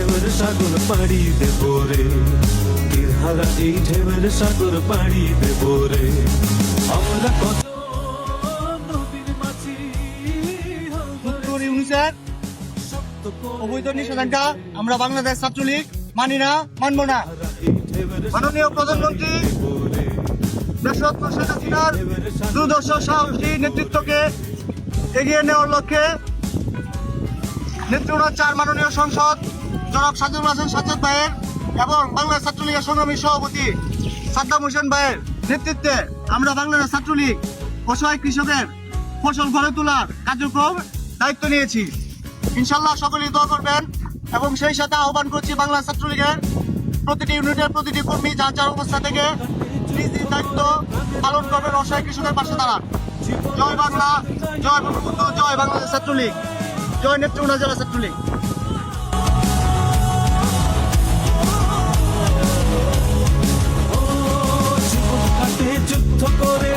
ঢেউয়ের সাগর পাড়ি দেব রে, তীরহারা এই ঢেউয়ের সাগর পাড়ি দেব রে। আমরা কত নবীর মাঝি অবৈধ নিষেধাজ্ঞা আমরা বাংলাদেশ ছাত্রলীগ মানি না, মানব না। মাননীয় প্রধানমন্ত্রী দেশরত্ন শেখ হাসিনার দুর্দর্শ সাহসী নেতৃত্বকে এগিয়ে নেওয়ার লক্ষ্যে নেতৃত্ব 4 মাননীয় সংসদ জনাব সাজুল হাসান সাজ্জাদ ভাইয়ের এবং বাংলাদেশ ছাত্রলীগের সংগ্রামী সভাপতি সাদ্দাম হোসেন ভাইয়ের নেতৃত্বে আমরা বাংলাদেশ ছাত্রলীগ অসহায় কৃষকের ফসল ঘরে তোলার কার্যক্রম দায়িত্ব নিয়েছি। ইনশাল্লাহ সকলেই দোয়া করবেন এবং সেই সাথে আহ্বান করছি বাংলাদেশ ছাত্রলীগের প্রতিটি ইউনিটের প্রতিটি কর্মী যার যার অবস্থা থেকে নিজ নিজ দায়িত্ব পালন করবেন, অসহায় কৃষকের পাশে দাঁড়ান। জয় বাংলা, জয় বঙ্গবন্ধু, জয় বাংলাদেশ ছাত্রলীগ, জয় নেত্রকোনা জেলা ছাত্রলীগ। জীবন কাটে যুদ্ধ করে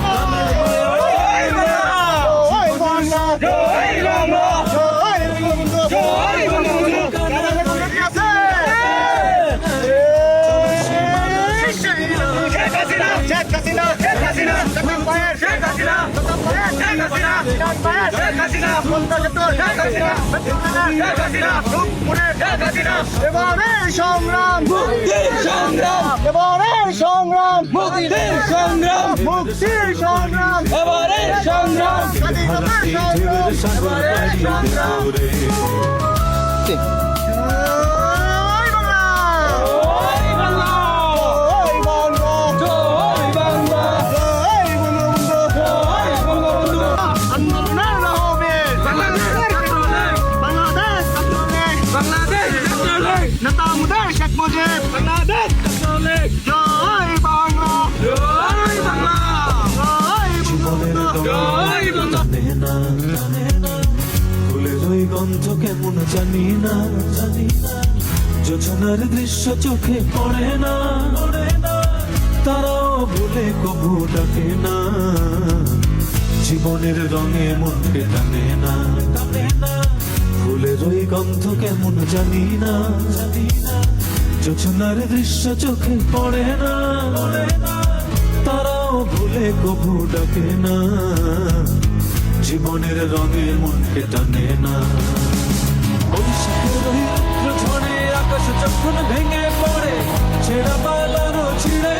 এবারে সংগ্রাম, মুক্তির সংগ্রাম, এবারে সংগ্রাম, মুক্তির সংগ্রাম, মুক্তির সংগ্রাম, এবারে সংগ্রাম, স্বাধীনতার সংগ্রাম, এবারে সংগ্রাম। নেতা মুদের শেখ মুজিব, বাংলাদেশ ছাত্রলীগ, জয় বাংলা, জয় বাংলা, জয় বঙ্গবন্ধু, জয় বাংলা। ফুলের ওই গন্ধ কেমন জানি না, যোজনার দৃশ্য চোখে পড়ে না, তারাও ভুলে কবু ডাকে না, জীবনের রঙে মনকে টানে না। ফুলের ওই গন্ধ কেমন জানি না, যোজনার দৃশ্য চোখে পড়ে না, তারাও ভুলে কবু ডাকে না, জীবনের রঙে মনকে টানে না। বৈশাখের ওই রুদ্র ঝড়ে আকাশ যখন ভেঙে পড়ে, ছেঁড়া পালানো ছিঁড়ে